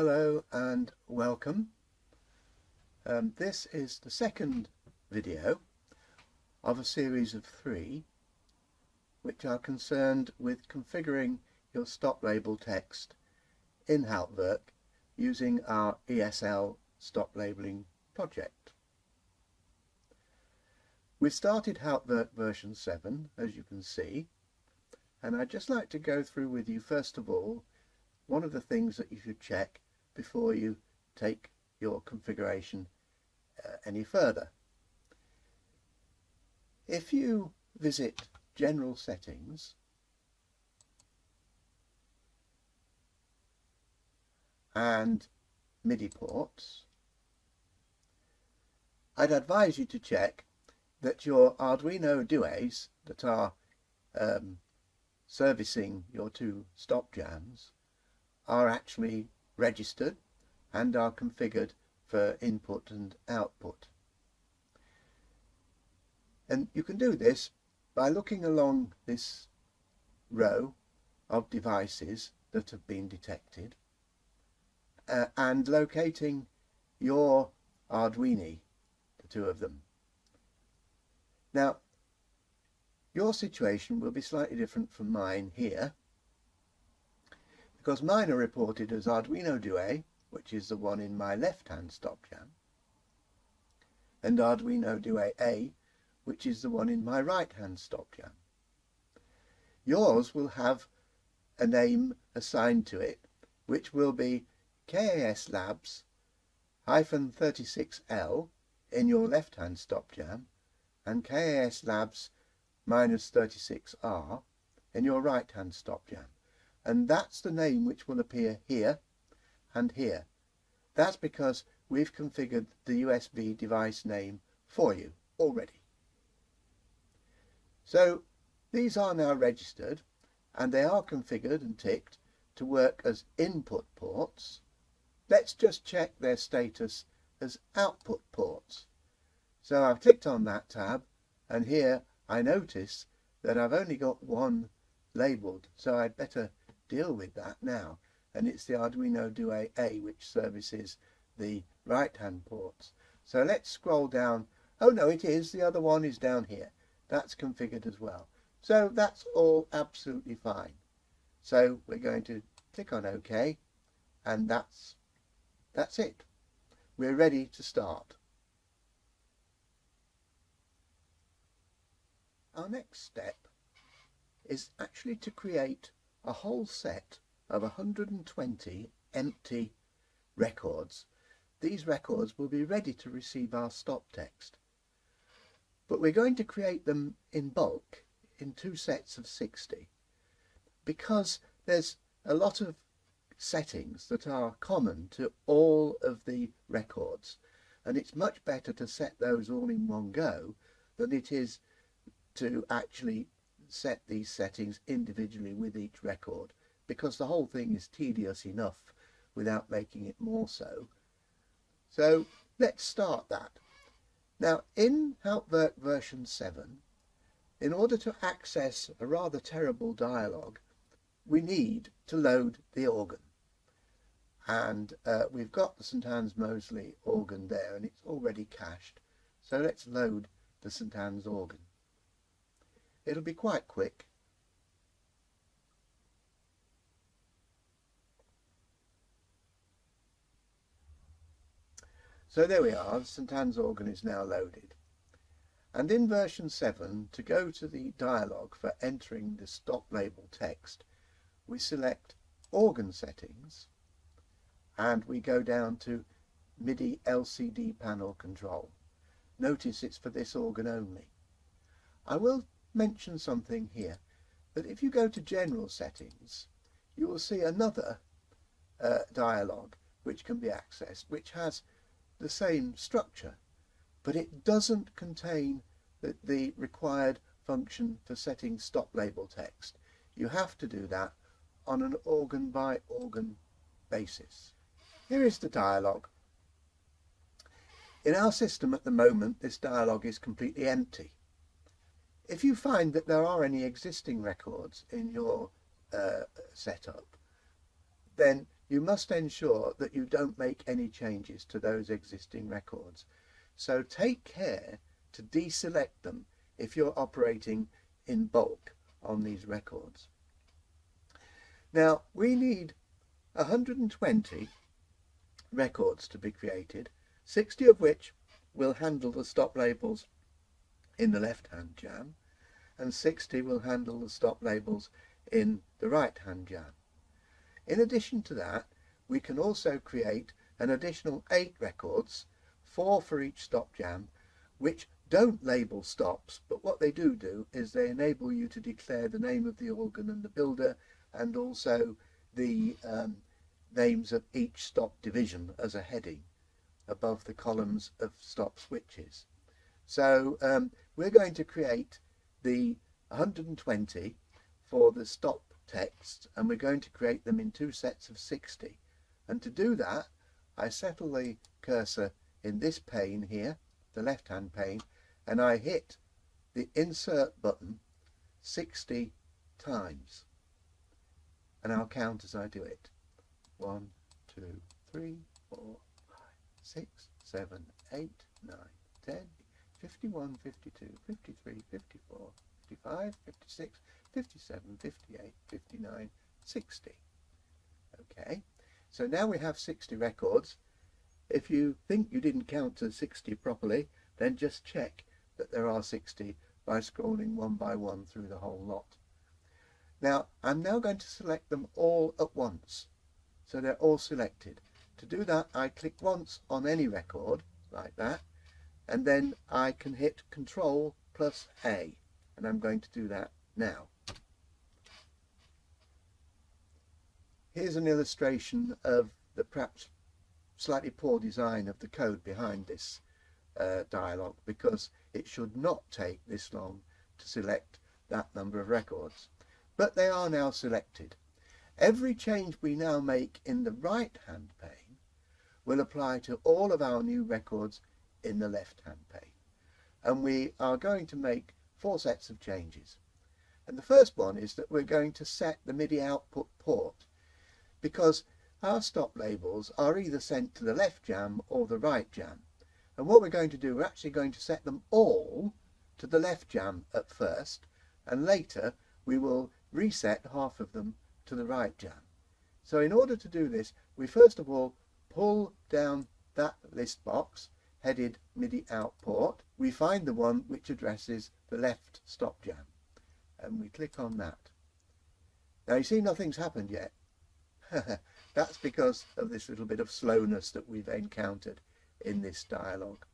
Hello and welcome. This is the second video of a series of 3 which are concerned with configuring your stop label text in Hauptwerk using our ESL stop labeling project. We've started Hauptwerk version 7, as you can see, and I'd just like to go through with you first of all one of the things that you should check before you take your configuration any further. If you visit General Settings and MIDI ports, I'd advise you to check that your Arduino DUAs that are servicing your 2 stop jams are actually registered and are configured for input and output. And you can do this by looking along this row of devices that have been detected and locating your Arduini, the 2 of them. Now, your situation will be slightly different from mine here, because mine are reported as Arduino DUA, which is the one in my left-hand stop jam, and Arduino DUA A, which is the one in my right-hand stop jam. Yours will have a name assigned to it, which will be KAS Labs -36L in your left-hand stop jam, and KAS Labs -36R in your right-hand stop jam. And that's the name which will appear here and here. That's because we've configured the USB device name for you already. So these are now registered and they are configured and ticked to work as input ports. Let's just check their status as output ports. So I've clicked on that tab, and here I notice that I've only got one labelled, so I'd better deal with that now, and it's the Arduino DUA A which services the right hand ports. So let's scroll down. Oh no, it is, the other one is down here. That's configured as well. So that's all absolutely fine. So we're going to click on OK, and that's it. We're ready to start. Our next step is actually to create a whole set of 120 empty records. These records will be ready to receive our stop text, but we're going to create them in bulk in 2 sets of 60 because there's a lot of settings that are common to all of the records, and it's much better to set those all in one go than it is to actually set these settings individually with each record, because the whole thing is tedious enough without making it more so. So let's start that. Now, in Hauptwerk version 7, in order to access a rather terrible dialogue, we need to load the organ. And we've got the St Anne's Moseley organ there, and it's already cached. So let's load the St Anne's organ. It'll be quite quick. So there we are, the St Anne's organ is now loaded. And in version 7, to go to the dialog for entering the stop label text, we select organ settings and we go down to MIDI LCD panel control. Notice it's for this organ only. I will mention something here, that if you go to general settings, you will see another dialog which can be accessed, which has the same structure, but it doesn't contain the required function for setting stop label text. You have to do that on an organ by organ basis. Here is the dialog. In our system at the moment, this dialog is completely empty. If you find that there are any existing records in your setup, then you must ensure that you don't make any changes to those existing records. So take care to deselect them if you're operating in bulk on these records. Now we need 120 records to be created, 60 of which will handle the stop labels in the left-hand jam, and 60 will handle the stop labels in the right-hand jam. In addition to that, we can also create an additional 8 records, 4 for each stop jam, which don't label stops, but what they do is they enable you to declare the name of the organ and the builder, and also the names of each stop division as a heading above the columns of stop switches. So we're going to create the 120 for the stop texts, and we're going to create them in 2 sets of 60. And to do that, I settle the cursor in this pane here, the left hand pane, and I hit the insert button 60 times, and I'll count as I do it. 1, 2, 3, 4, 5, 6, 7, 8, 9, 10, 51, 52, 53, 54, 55, 56, 57, 58, 59, 60. Okay, so now we have 60 records. If you think you didn't count to 60 properly, then just check that there are 60 by scrolling one by one through the whole lot. Now I'm now going to select them all at once, so they're all selected. To do that, I click once on any record like that, and then I can hit Control plus A, and I'm going to do that now. Here's an illustration of the perhaps slightly poor design of the code behind this dialog, because it should not take this long to select that number of records. But they are now selected. Every change we now make in the right hand pane will apply to all of our new records in the left hand pane. And we are going to make 4 sets of changes. And the first one is that we're going to set the MIDI output port, because our stop labels are either sent to the left jam or the right jam. And what we're going to do, we're actually going to set them all to the left jam at first, and later we will reset half of them to the right jam. So in order to do this, we first of all pull down that list box headed MIDI out port. We find the one which addresses the left stop jam, and we click on that. Now you see nothing's happened yet. That's because of this little bit of slowness that we've encountered in this dialogue.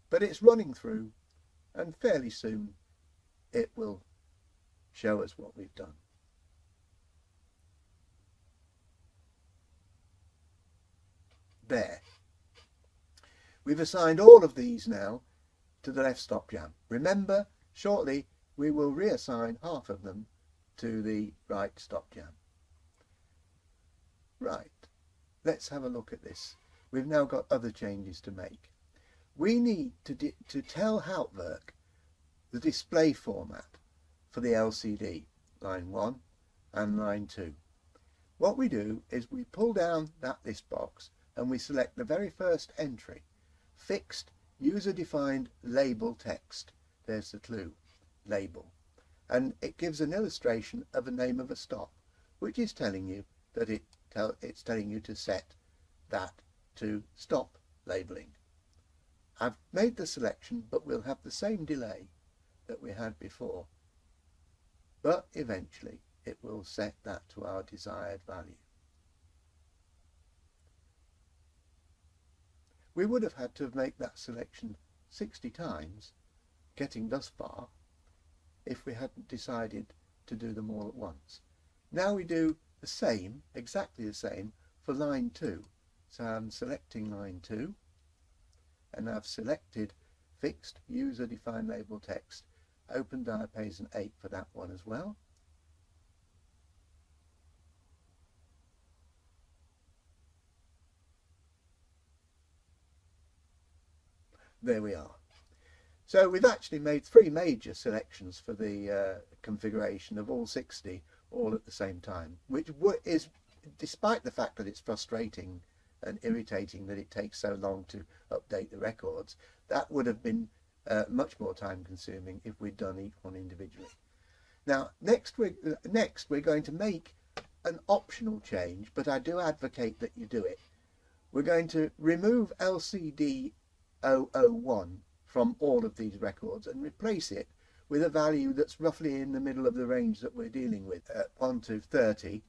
But it's running through, and fairly soon it will show us what we've done. There. We've assigned all of these now to the left stop jam. Remember, shortly we will reassign half of them to the right stop jam. Right, let's have a look at this. We've now got other changes to make. We need to tell Hauptwerk the display format for the LCD, line 1 and line 2. What we do is we pull down that list box and we select the very first entry, fixed user-defined label text. There's the clue, label. And it gives an illustration of the name of a stop, which is telling you that it's telling you to set that to stop labeling. I've made the selection, but we'll have the same delay that we had before. But eventually it will set that to our desired value. We would have had to make that selection 60 times, getting thus far, if we hadn't decided to do them all at once. Now we do the same, exactly the same, for line 2. So I'm selecting line 2, and I've selected fixed user defined label text, open diapason 8 for that one as well. There we are. So we've actually made 3 major selections for the configuration of all 60 all at the same time, which is despite the fact that it's frustrating and irritating that it takes so long to update the records, that would have been much more time consuming if we'd done each one individually. Now, next we're going to make an optional change, but I do advocate that you do it. We're going to remove LCD 001 from all of these records and replace it with a value that's roughly in the middle of the range that we're dealing with, 1 to 30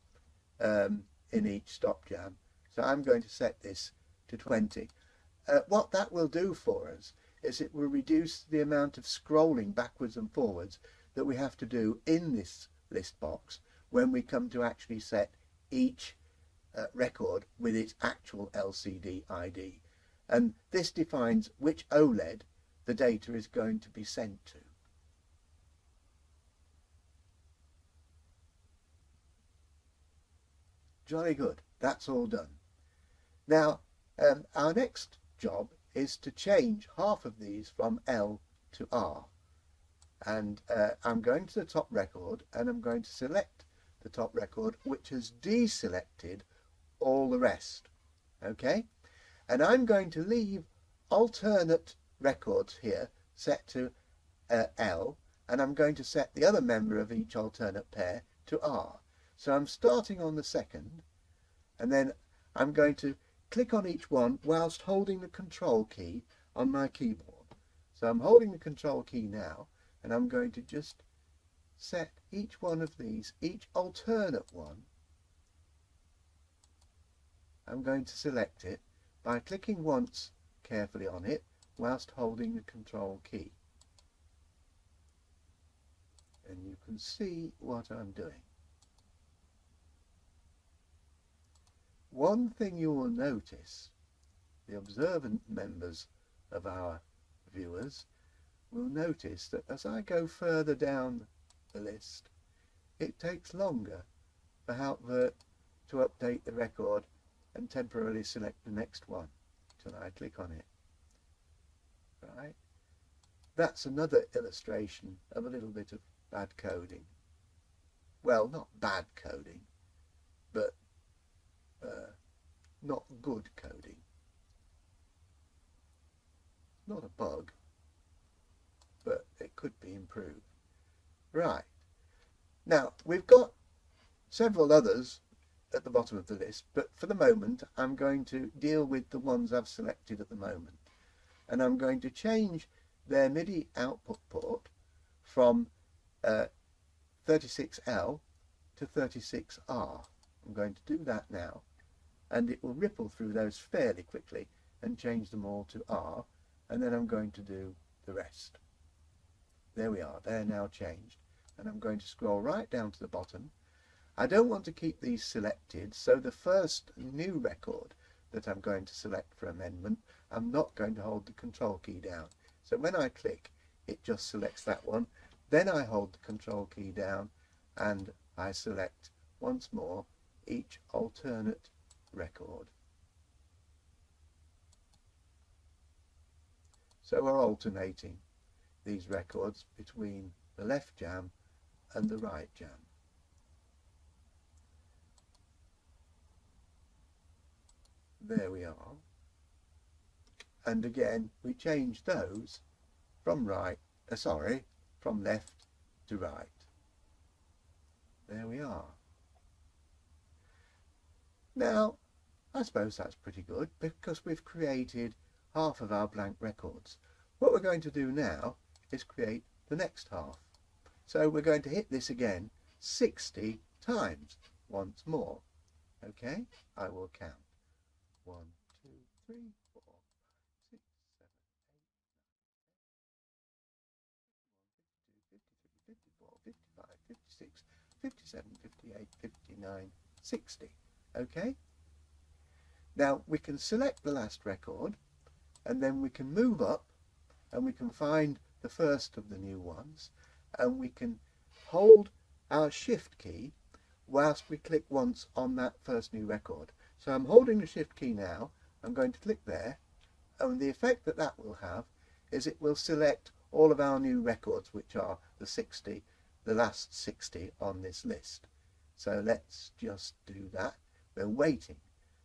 in each stop jam. So I'm going to set this to 20. What that will do for us is it will reduce the amount of scrolling backwards and forwards that we have to do in this list box when we come to actually set each record with its actual LCD ID. And this defines which OLED the data is going to be sent to. Jolly good, that's all done. Now, our next job is to change half of these from L to R. And I'm going to the top record and I'm going to select the top record which has deselected all the rest. Okay? And I'm going to leave alternate records here set to L, and I'm going to set the other member of each alternate pair to R. So I'm starting on the second, and then I'm going to click on each one whilst holding the control key on my keyboard. So I'm holding the control key now, and I'm going to just set each one of these, each alternate one. I'm going to select it by clicking once carefully on it whilst holding the control key. And you can see what I'm doing. One thing you will notice, the observant members of our viewers will notice that as I go further down the list, it takes longer for Hauptwerk to update the record and temporarily select the next one until I click on it. Right? That's another illustration of a little bit of bad coding. Well, not bad coding, but not good coding. Not a bug, but it could be improved. Right. Now, we've got several others at the bottom of the list, but for the moment I'm going to deal with the ones I've selected at the moment, and I'm going to change their MIDI output port from 36L to 36R. I'm going to do that now, and it will ripple through those fairly quickly and change them all to R, and then I'm going to do the rest. There we are, they're now changed, and I'm going to scroll right down to the bottom. I don't want to keep these selected, so the first new record that I'm going to select for amendment, I'm not going to hold the control key down. So when I click, it just selects that one. Then I hold the control key down and I select once more each alternate record. So we're alternating these records between the left jam and the right jam. There we are. And again, we change those from from left to right. There we are. Now, I suppose that's pretty good because we've created half of our blank records. What we're going to do now is create the next half. So we're going to hit this again 60 times once more. Okay, I will count. 1, 2, 3, 4, 6, 7, 8, 9, 10, 11, 12, 13, 14, 15, 16, 17, 18, 19, 20, 21, 22, 23, 24, 25, 26, 57, 58, 59, 60. Now we can select the last record, and then we can move up and we can find the first of the new ones, and we can hold our shift key whilst we click once on that first new record. So I'm holding the shift key now, I'm going to click there, and the effect that that will have is it will select all of our new records, which are the last 60 on this list. So let's just do that We're waiting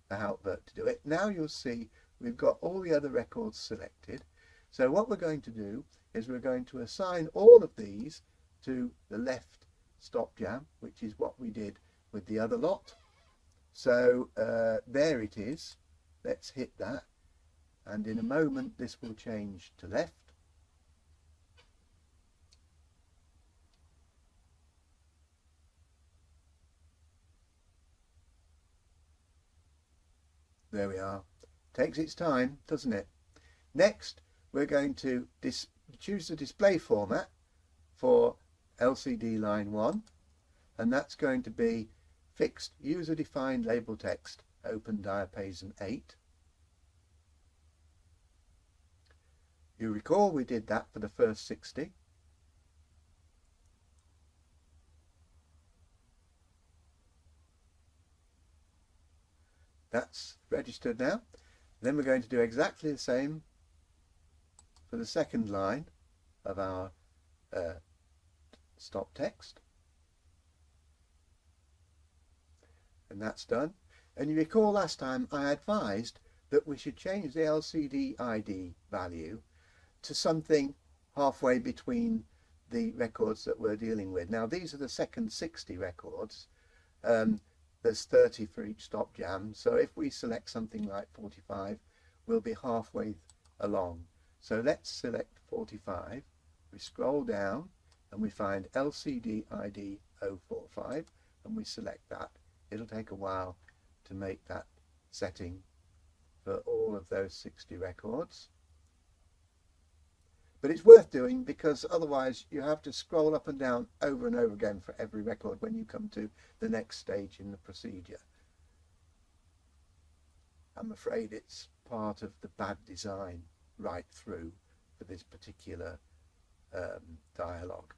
for Hauptwerk to do it. Now you'll see we've got all the other records selected. So what we're going to do is we're going to assign all of these to the left stop jam, which is what we did with the other lot. So there it is. Let's hit that, and in a moment this will change to left. There we are. Takes its time, doesn't it? Next, we're going to choose the display format for LCD line 1, and that's going to be fixed user-defined label text open diapason 8. You recall we did that for the first 60. That's registered now. Then we're going to do exactly the same for the second line of our stop text. And that's done. And you recall last time I advised that we should change the LCD ID value to something halfway between the records that we're dealing with. Now these are the second 60 records. There's 30 for each stop jam, so if we select something like 45, we'll be halfway along. So let's select 45, we scroll down and we find LCD ID 045 and we select that. It'll take a while to make that setting for all of those 60 records. But it's worth doing, because otherwise you have to scroll up and down over and over again for every record when you come to the next stage in the procedure. I'm afraid it's part of the bad design right through for this particular dialogue.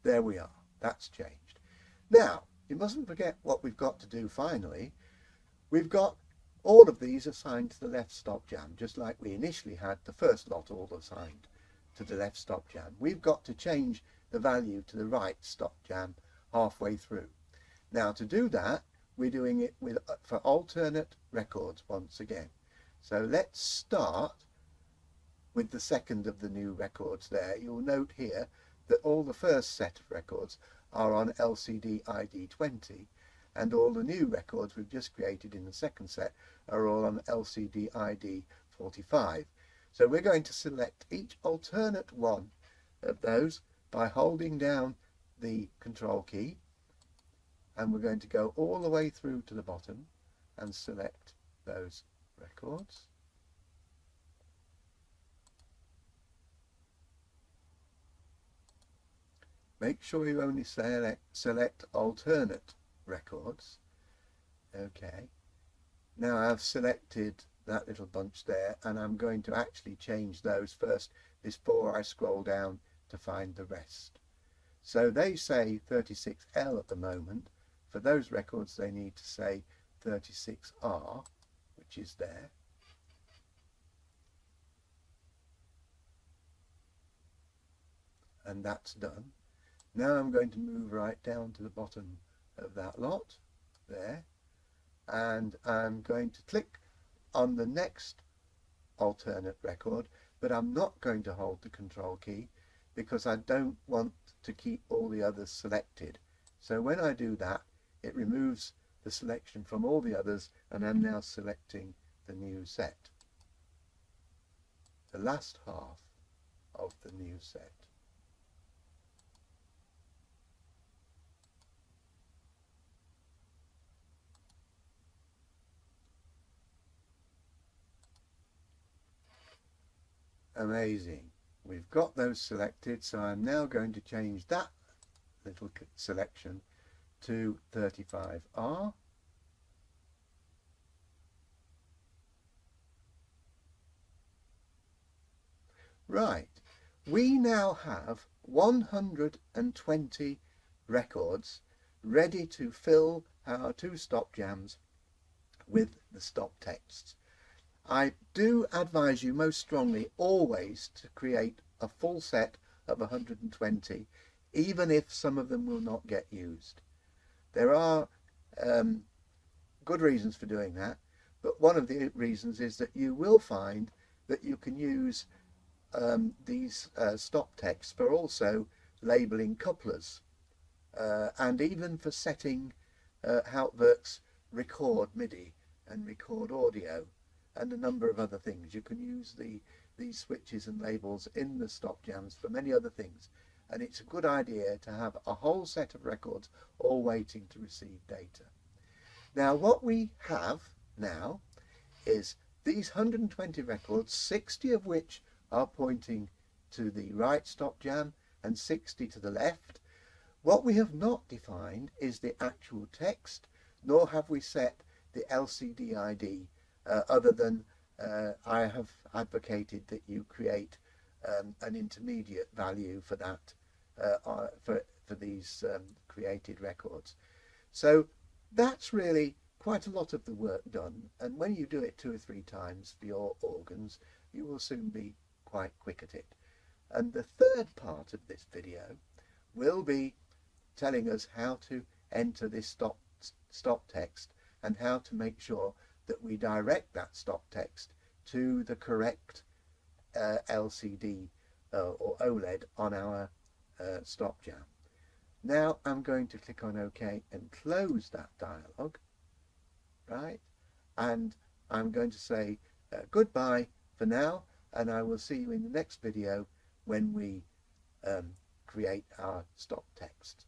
There we are, that's changed. Now, you mustn't forget what we've got to do finally. We've got all of these assigned to the left stop jam, just like we initially had the first lot all assigned to the left stop jam. We've got to change the value to the right stop jam halfway through. Now to do that, we're doing it for alternate records once again. So let's start with the second of the new records there. You'll note here that all the first set of records are on LCD ID 20, and all the new records we've just created in the second set are all on LCD ID 45. So we're going to select each alternate one of those by holding down the control key, and we're going to go all the way through to the bottom and select those records. Make sure you only select alternate records. Okay, now I've selected that little bunch there, and I'm going to actually change those first before I scroll down to find the rest. So they say 36L at the moment. For those records they need to say 36R, which is there. And that's done. Now I'm going to move right down to the bottom of that lot there, and I'm going to click on the next alternate record, but I'm not going to hold the control key because I don't want to keep all the others selected. So when I do that, it removes the selection from all the others, and I'm now selecting the new set, the last half of the new set. Amazing. We've got those selected, so I'm now going to change that little selection to 35R. Right, we now have 120 records ready to fill our two stop jams with the stop texts. I do advise you most strongly always to create a full set of 120, even if some of them will not get used. There are good reasons for doing that, but one of the reasons is that you will find that you can use these stop texts for also labeling couplers, and even for setting Hauptwerk's record MIDI and record audio and a number of other things. You can use these switches and labels in the stop jams for many other things, and it's a good idea to have a whole set of records all waiting to receive data. Now what we have now is these 120 records, 60 of which are pointing to the right stop jam and 60 to the left. What we have not defined is the actual text, nor have we set the LCD ID, other than I have advocated that you create an intermediate value for that, for these created records. So that's really quite a lot of the work done, and when you do it 2 or 3 times for your organs, you will soon be quite quick at it. And the third part of this video will be telling us how to enter this stop text and how to make sure that we direct that stop text to the correct LCD or OLED on our stop jam. Now I'm going to click on OK and close that dialog, right? And I'm going to say goodbye for now, and I will see you in the next video when we create our stop text.